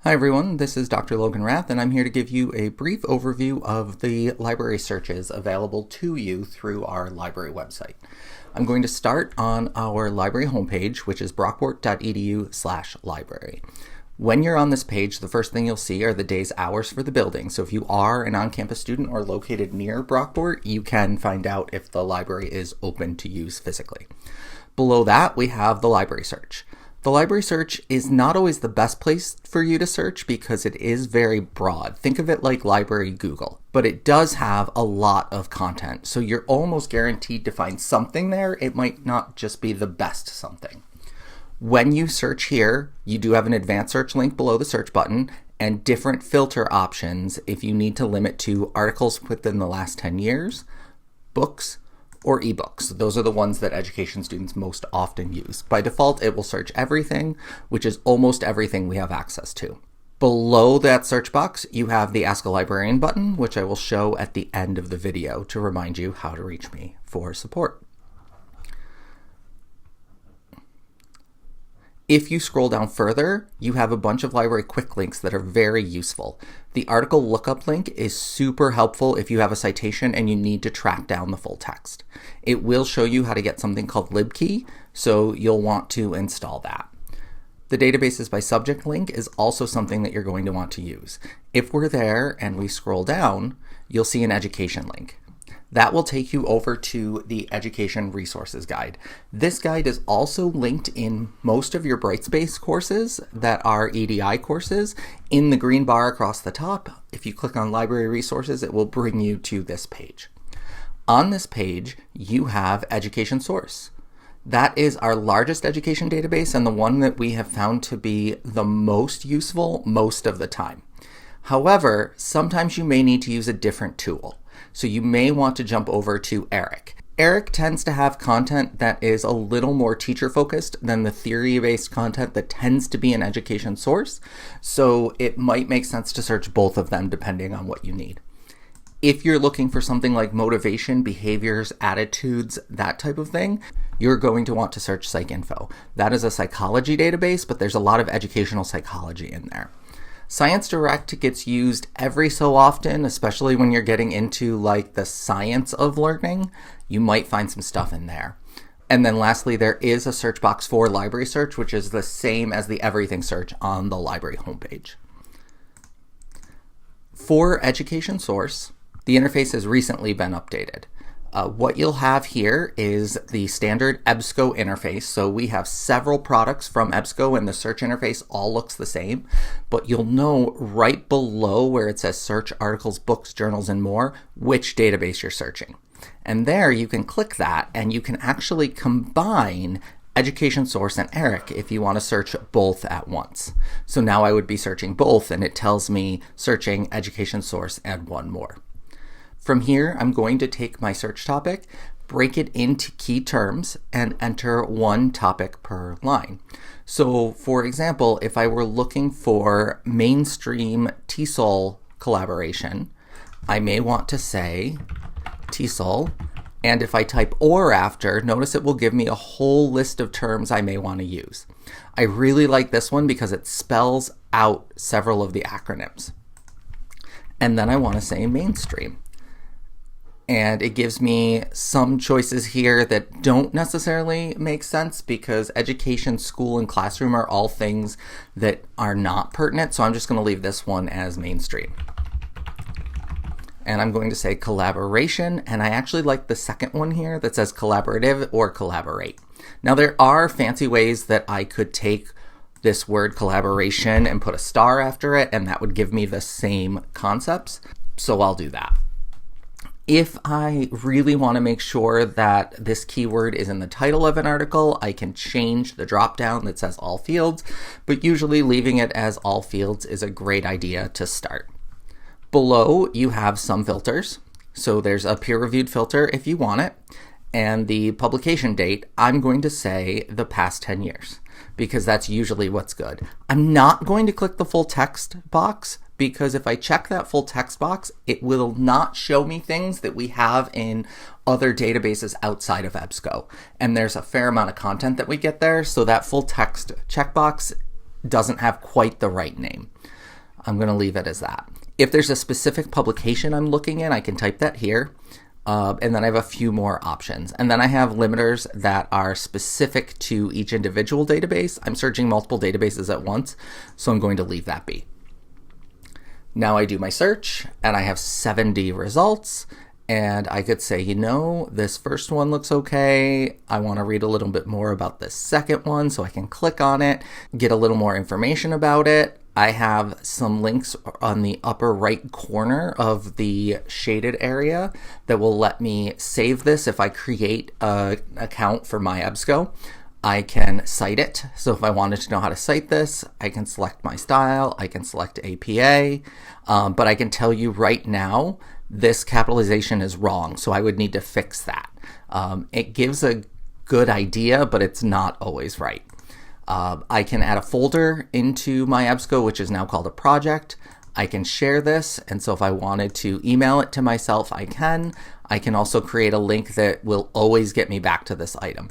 Hi everyone, this is Dr. Logan Rath, and I'm here to give you a brief overview of the library searches available to you through our library website. I'm going to start on our library homepage, which is brockport.edu/library. When you're on this page, the first thing you'll see are the day's hours for the building. So if you are an on-campus student or located near Brockport, you can find out if the library is open to use physically. Below that, we have the library search. The library search is not always the best place for you to search because it is very broad. Think of it like library Google, but it does have a lot of content. So you're almost guaranteed to find something there. It might not just be the best something. When you search here, you do have an advanced search link below the search button and different filter options if you need to limit to articles within the last 10 years, books, or ebooks. Those are the ones that education students most often use. By default, it will search everything, which is almost everything we have access to. Below that search box, you have the Ask a Librarian button, which I will show at the end of the video to remind you how to reach me for support. If you scroll down further, you have a bunch of library quick links that are very useful. The article lookup link is super helpful if you have a citation and you need to track down the full text. It will show you how to get something called libkey, so you'll want to install that. The databases by subject link is also something that you're going to want to use. If we're there and we scroll down, you'll see an education link. That will take you over to the Education Resources Guide. This guide is also linked in most of your Brightspace courses that are EDI courses. In the green bar across the top, if you click on Library Resources, it will bring you to this page. On this page, you have Education Source. That is our largest education database and the one that we have found to be the most useful most of the time. However, sometimes you may need to use a different tool. So you may want to jump over to ERIC. ERIC tends to have content that is a little more teacher focused than the theory-based content that tends to be an education source. So it might make sense to search both of them depending on what you need. If you're looking for something like motivation, behaviors, attitudes, that type of thing, you're going to want to search PsycInfo. That is a psychology database, but there's a lot of educational psychology in there. Science Direct gets used every so often, especially when you're getting into like the science of learning. You might find some stuff in there. And then lastly, there is a search box for library search, which is the same as the everything search on the library homepage. For Education Source, the interface has recently been updated. What you'll have here is the standard EBSCO interface. So we have several products from EBSCO and the search interface all looks the same, but you'll know right below where it says search articles, books, journals, and more, which database you're searching. And there you can click that and you can actually combine Education Source and ERIC if you want to search both at once. So now I would be searching both and it tells me searching Education Source and one more. From here, I'm going to take my search topic, break it into key terms, and enter one topic per line. So for example, if I were looking for mainstream TESOL collaboration, I may want to say TESOL, and if I type or after, notice it will give me a whole list of terms I may want to use. I really like this one because it spells out several of the acronyms. And then I want to say mainstream. And it gives me some choices here that don't necessarily make sense because education, school, and classroom are all things that are not pertinent. So I'm just going to leave this one as mainstream. And I'm going to say collaboration. And I actually like the second one here that says collaborative or collaborate. Now there are fancy ways that I could take this word collaboration and put a star after it, and that would give me the same concepts. So I'll do that. If I really want to make sure that this keyword is in the title of an article, I can change the drop down that says all fields, but usually leaving it as all fields is a great idea to start. Below, you have some filters. So there's a peer-reviewed filter if you want it, and the publication date, I'm going to say the past 10 years because that's usually what's good. I'm not going to click the full text box because if I check that full text box, it will not show me things that we have in other databases outside of EBSCO. And there's a fair amount of content that we get there, so that full text checkbox doesn't have quite the right name. I'm going to leave it as that. If there's a specific publication I'm looking in, I can type that here. And then I have a few more options. And then I have limiters that are specific to each individual database. I'm searching multiple databases at once, so I'm going to leave that be. Now I do my search, and I have 70 results. And I could say, this first one looks okay. I want to read a little bit more about this second one, so I can click on it, get a little more information about it. I have some links on the upper right corner of the shaded area that will let me save this if I create an account for my EBSCO. I can cite it. So if I wanted to know how to cite this, I can select my style, I can select APA, but I can tell you right now, this capitalization is wrong, so I would need to fix that. It gives a good idea, but it's not always right. I can add a folder into my EBSCO, which is now called a project. I can share this, and so if I wanted to email it to myself, I can. I can also create a link that will always get me back to this item.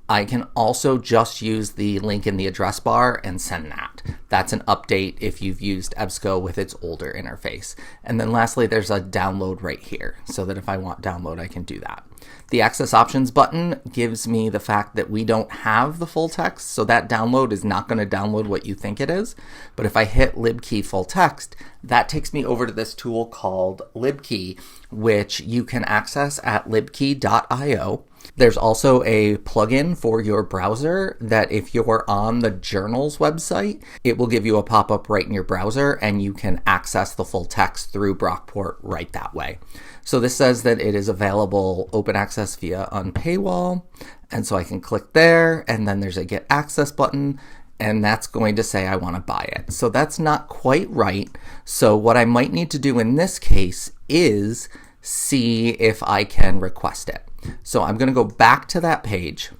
I can also just use the link in the address bar and send that. That's an update if you've used EBSCO with its older interface. And then lastly, there's a download right here, so that if I want download, I can do that. The access options button gives me the fact that we don't have the full text, so that download is not going to download what you think it is. But if I hit libkey full text, that takes me over to this tool called libkey, which you can access at libkey.io. There's also a plugin for your browser that if you're on the journal's website, it will give you a pop-up right in your browser and you can access the full text through Brockport right that way. So this says that it is available open access via Unpaywall. And so I can click there, and then there's a get access button, and that's going to say I want to buy it. So that's not quite right. So what I might need to do in this case is see if I can request it. So I'm going to go back to that page,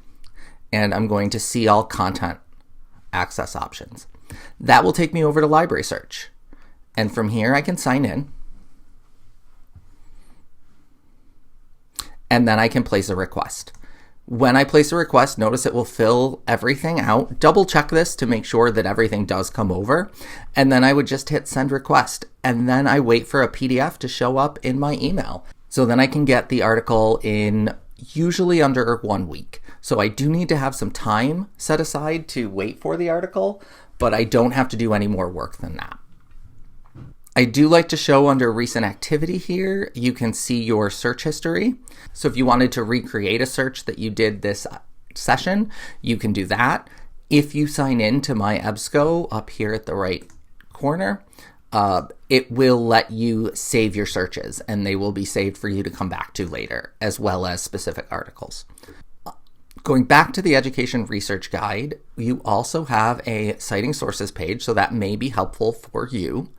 and I'm going to see all content access options. That will take me over to library search. And from here I can sign in. And then I can place a request. When I place a request, notice it will fill everything out. Double check this to make sure that everything does come over. And then I would just hit send request. And then I wait for a PDF to show up in my email. So then I can get the article in usually under 1 week. So I do need to have some time set aside to wait for the article, but I don't have to do any more work than that. I do like to show under recent activity here, you can see your search history. So if you wanted to recreate a search that you did this session, you can do that. If you sign in to my EBSCO up here at the right corner, it will let you save your searches, and they will be saved for you to come back to later, as well as specific articles. Going back to the education research guide, you also have a citing sources page, so that may be helpful for you.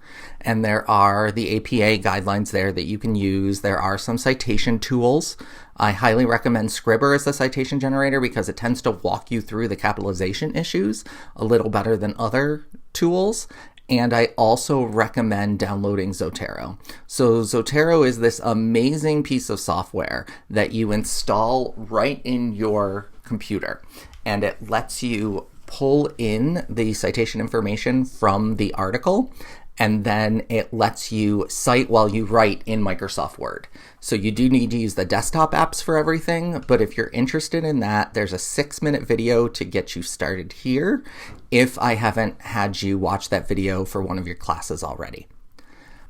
And there are the APA guidelines there that you can use. There are some citation tools. I highly recommend Scribr as the citation generator because it tends to walk you through the capitalization issues a little better than other tools. And I also recommend downloading Zotero. So Zotero is this amazing piece of software that you install right in your computer, and it lets you pull in the citation information from the article, and then it lets you cite while you write in Microsoft Word. So you do need to use the desktop apps for everything, but if you're interested in that, there's a 6-minute video to get you started here if I haven't had you watch that video for one of your classes already.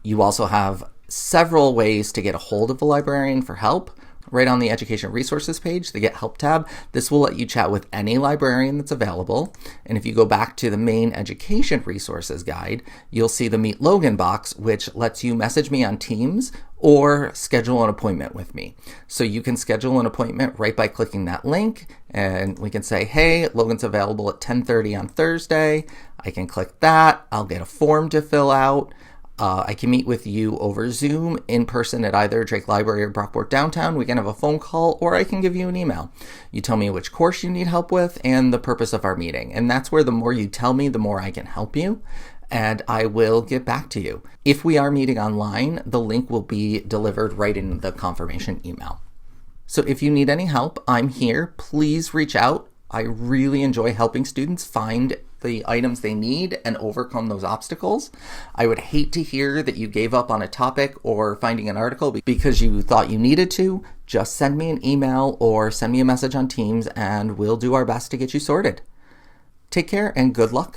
You also have several ways to get a hold of a librarian for help. Right on the Education Resources page, the Get Help tab, this will let you chat with any librarian that's available. And if you go back to the main Education Resources guide, you'll see the Meet Logan box, which lets you message me on Teams or schedule an appointment with me. So you can schedule an appointment right by clicking that link, and we can say, hey, Logan's available at 10:30 on Thursday. I can click that. I'll get a form to fill out. I can meet with you over Zoom, in person at either Drake Library or Brockport Downtown. We can have a phone call, or I can give you an email. You tell me which course you need help with and the purpose of our meeting. And that's where the more you tell me, the more I can help you, and I will get back to you. If we are meeting online, the link will be delivered right in the confirmation email. So if you need any help, I'm here. Please reach out. I really enjoy helping students find the items they need and overcome those obstacles. I would hate to hear that you gave up on a topic or finding an article because you thought you needed to. Just send me an email or send me a message on Teams and we'll do our best to get you sorted. Take care and good luck.